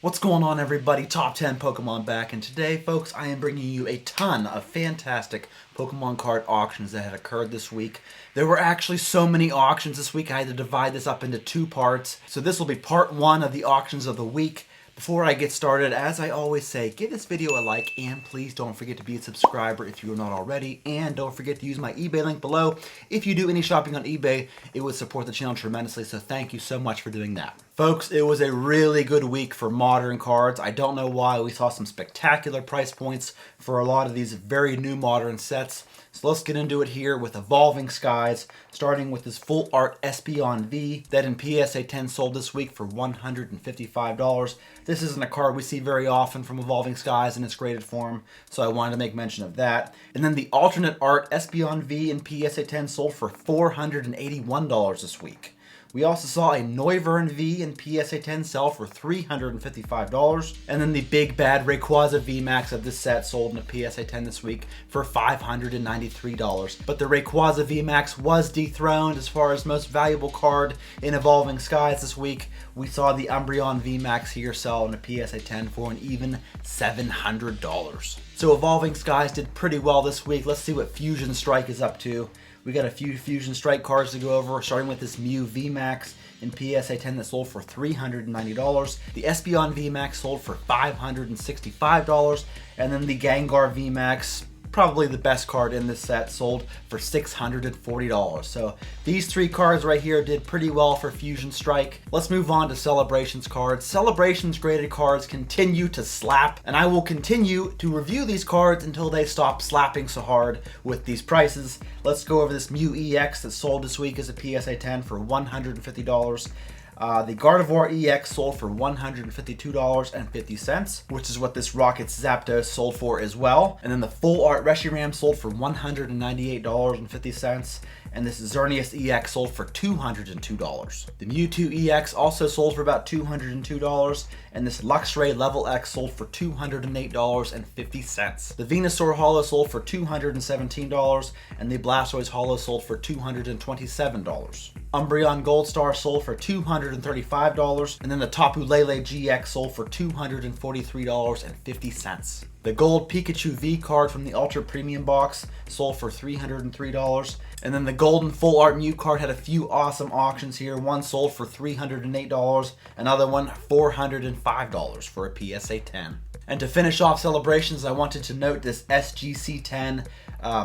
What's going on, everybody? Top 10 Pokemon back, and today, folks, I am bringing you a ton of fantastic Pokemon card auctions that had occurred this week. There were actually so many auctions this week, I had to divide this up into two parts. So this will be part one of the auctions of the week. Before I get started, as I always say, give this video a like, and please don't forget to be a subscriber if you are not already, and don't forget to use my eBay link below. If you do any shopping on eBay, it would support the channel tremendously, so thank you so much for doing that. Folks, it was a really good week for modern cards. I don't know why. We saw some spectacular price points for a lot of these very new modern sets. So let's get into it here with Evolving Skies, starting with this full art Espeon V that in PSA 10 sold this week for $155. This isn't a card we see very often from Evolving Skies in its graded form, so I wanted to make mention of that. And then the alternate art Espeon V in PSA 10 sold for $481 this week. We also saw a Noivern V in PSA 10 sell for $355. And then the big bad Rayquaza VMAX of this set sold in a PSA 10 this week for $593. But the Rayquaza VMAX was dethroned as far as most valuable card in Evolving Skies this week. We saw the Umbreon VMAX here sell in a PSA 10 for an even $700. So Evolving Skies did pretty well this week. Let's see what Fusion Strike is up to. We got a few Fusion Strike cards to go over, starting with this Mew VMAX in PSA 10 that sold for $390. The Espeon VMAX sold for $565. And then the Gengar VMAX, probably the best card in this set, sold for $640. So these three cards right here did pretty well for Fusion Strike. Let's move on to Celebrations cards. Celebrations graded cards continue to slap, and I will continue to review these cards until they stop slapping so hard with these prices. Let's go over this Mew EX that sold this week as a PSA 10 for $150. The Gardevoir EX sold for $152.50, which is what this Rockets Zapdos sold for as well. And then the Full Art Reshiram sold for $198.50. And this Xerneas EX sold for $202. The Mewtwo EX also sold for about $202. And this Luxray Level X sold for $208.50. The Venusaur Holo sold for $217. And the Blastoise Holo sold for $227. Umbreon Gold Star sold for $235, and then the Tapu Lele GX sold for $243.50. The Gold Pikachu V card from the Ultra Premium box sold for $303, and then the Golden Full Art Mew card had a few awesome auctions here. One sold for $308, another one $405 for a PSA 10. And to finish off Celebrations, I wanted to note this SGC 10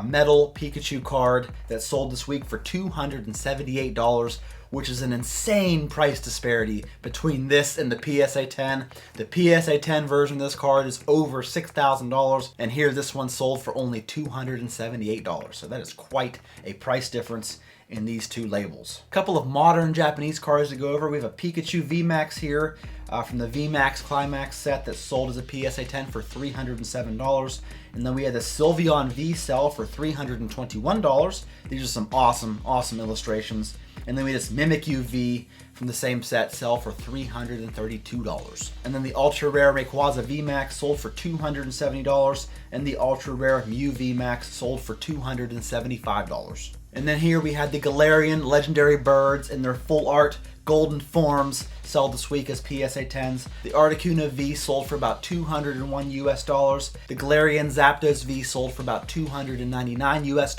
Metal Pikachu card that sold this week for $278, which is an insane price disparity between this and the PSA 10. The PSA 10 version of this card is over $6,000, and here this one sold for only $278. So that is quite a price difference in these two labels. A couple of modern Japanese cards to go over. We have a Pikachu VMAX here from the VMAX Climax set that sold as a PSA 10 for $307. And then we had the Sylveon V sell for $321. These are some awesome illustrations. And then we had this Mimikyu V from the same set sell for $332. And then the ultra rare Rayquaza VMAX sold for $270, and the ultra rare Mew VMAX sold for $275. And then here we had the Galarian Legendary Birds in their full art golden forms sold this week as PSA 10s. The Articuno V sold for about $201 US. The Galarian Zapdos V sold for about $299 US.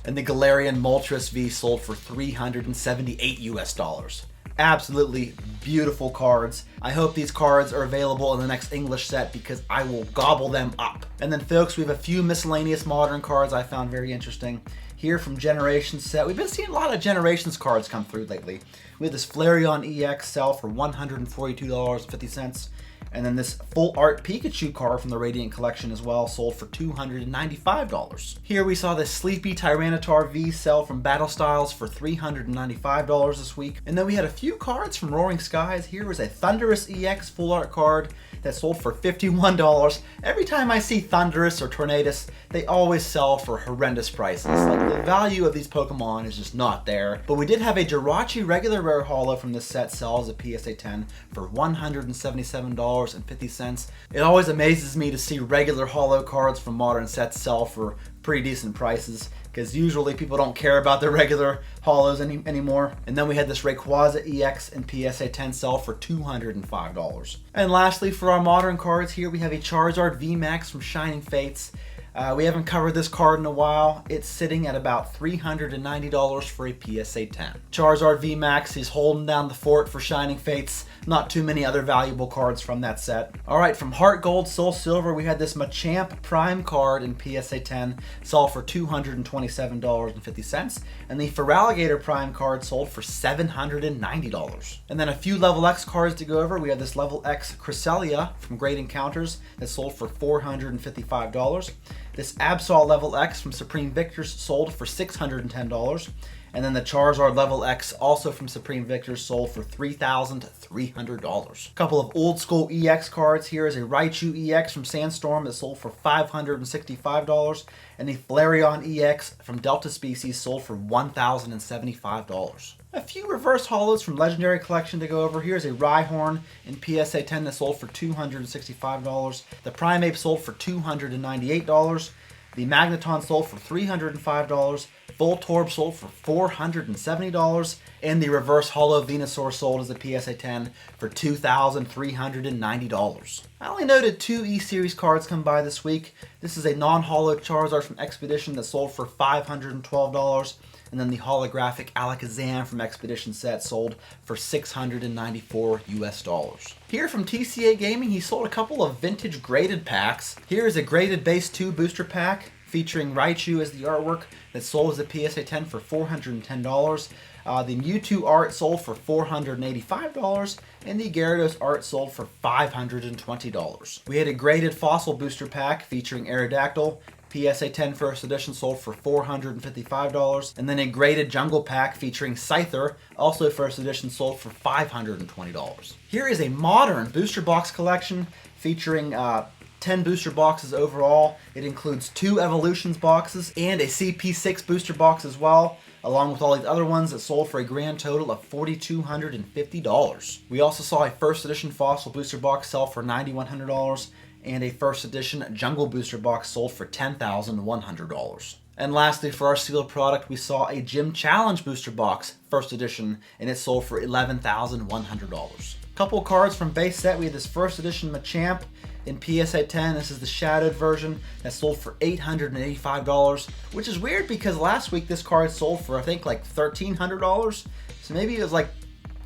And the Galarian Moltres V sold for $378 US. Absolutely beautiful cards. I hope these cards are available in the next English set because I will gobble them up. And then folks, we have a few miscellaneous modern cards I found very interesting. Here from Generations set, we've been seeing a lot of Generations cards come through lately. We had this Flareon EX sell for $142.50. And then this full art Pikachu card from the Radiant Collection as well sold for $295. Here we saw this Sleepy Tyranitar V sell from Battle Styles for $395 this week. And then we had a few cards from Roaring Skies. Here was a Thundurus EX full art card that sold for $51. Every time I see Thundurus or Tornadus, they always sell for horrendous prices. Like, the value of these Pokemon is just not there. But we did have a Jirachi regular rare holo from this set sell as a PSA 10 for $177.50. It always amazes me to see regular holo cards from modern sets sell for pretty decent prices, because usually people don't care about the regular holos anymore. And then we had this Rayquaza EX and PSA 10 sell for $205. And lastly, for our modern cards here, we have a Charizard VMAX from Shining Fates. We haven't covered this card in a while. It's sitting at about $390 for a PSA 10. Charizard VMAX is holding down the fort for Shining Fates. Not too many other valuable cards from that set. Alright, from Heart Gold, Soul Silver, we had this Machamp Prime card in PSA 10 sell for $227.50. And the Feraligatr Prime card sold for $790. And then a few Level X cards to go over. We have this Level X Cresselia from Great Encounters that sold for $455. This Absol Level X from Supreme Victors sold for $610. And then the Charizard Level X, also from Supreme Victors, sold for $3,300. A couple of old school EX cards. Here is a Raichu EX from Sandstorm that sold for $565. And the Flareon EX from Delta Species sold for $1,075. A few reverse holos from Legendary Collection to go over. Here's a Rhyhorn in PSA 10 that sold for $265. The Primeape sold for $298. The Magneton sold for $305. Voltorb sold for $470. And the reverse holo Venusaur sold as a PSA 10 for $2,390. I only noted 2 E-Series cards come by this week. This is a non-holo Charizard from Expedition that sold for $512. And then the holographic Alakazam from Expedition set sold for $694 US. Here from TCA Gaming, he sold a couple of vintage graded packs. Here is a graded base 2 booster pack featuring Raichu as the artwork that sold as a PSA 10 for $410. The Mewtwo art sold for $485, and the Gyarados art sold for $520. We had a graded fossil booster pack featuring Aerodactyl. PSA 10 First Edition sold for $455, and then a graded jungle pack featuring Scyther, also First Edition, sold for $520. Here is a modern booster box collection featuring 10 booster boxes overall. It includes 2 Evolutions boxes and a CP6 booster box as well, along with all these other ones that sold for a grand total of $4,250. We also saw a First Edition Fossil booster box sell for $9,100, and a First Edition Jungle Booster Box sold for $10,100. And lastly, for our sealed product, we saw a Gym Challenge Booster Box, First Edition, and it sold for $11,100. Couple cards from base set. We had this First Edition Machamp in PSA 10. This is the shadowed version that sold for $885, which is weird because last week this card sold for, I think, like $1,300. So maybe it was like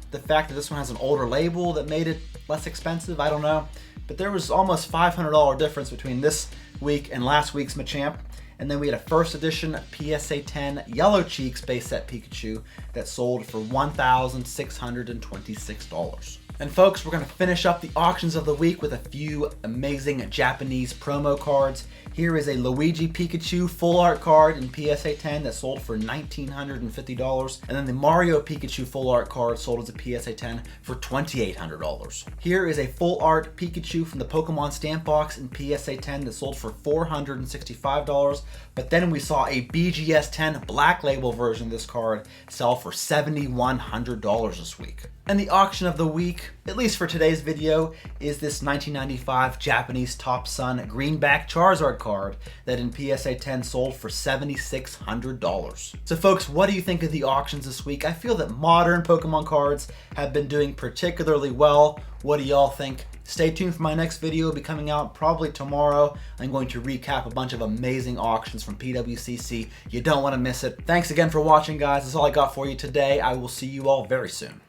the fact that this one has an older label that made it less expensive. I don't know. But there was almost $500 difference between this week and last week's Machamp. And then we had a First Edition PSA 10 Yellow Cheeks base set Pikachu that sold for $1,626. And folks, we're going to finish up the auctions of the week with a few amazing Japanese promo cards. Here is a Luigi Pikachu full art card in PSA 10 that sold for $1,950. And then the Mario Pikachu full art card sold as a PSA 10 for $2,800. Here is a full art Pikachu from the Pokemon stamp box in PSA 10 that sold for $465. But then we saw a BGS 10 black label version of this card sell for $7,100 this week. And the auction of the week, at least for today's video, is this 1995 Japanese Top Sun Greenback Charizard card that in PSA 10 sold for $7,600. So folks, what do you think of the auctions this week? I feel that modern Pokemon cards have been doing particularly well. What do y'all think? Stay tuned for my next video. It'll be coming out probably tomorrow. I'm going to recap a bunch of amazing auctions from PWCC. You don't want to miss it. Thanks again for watching, guys. That's all I got for you today. I will see you all very soon.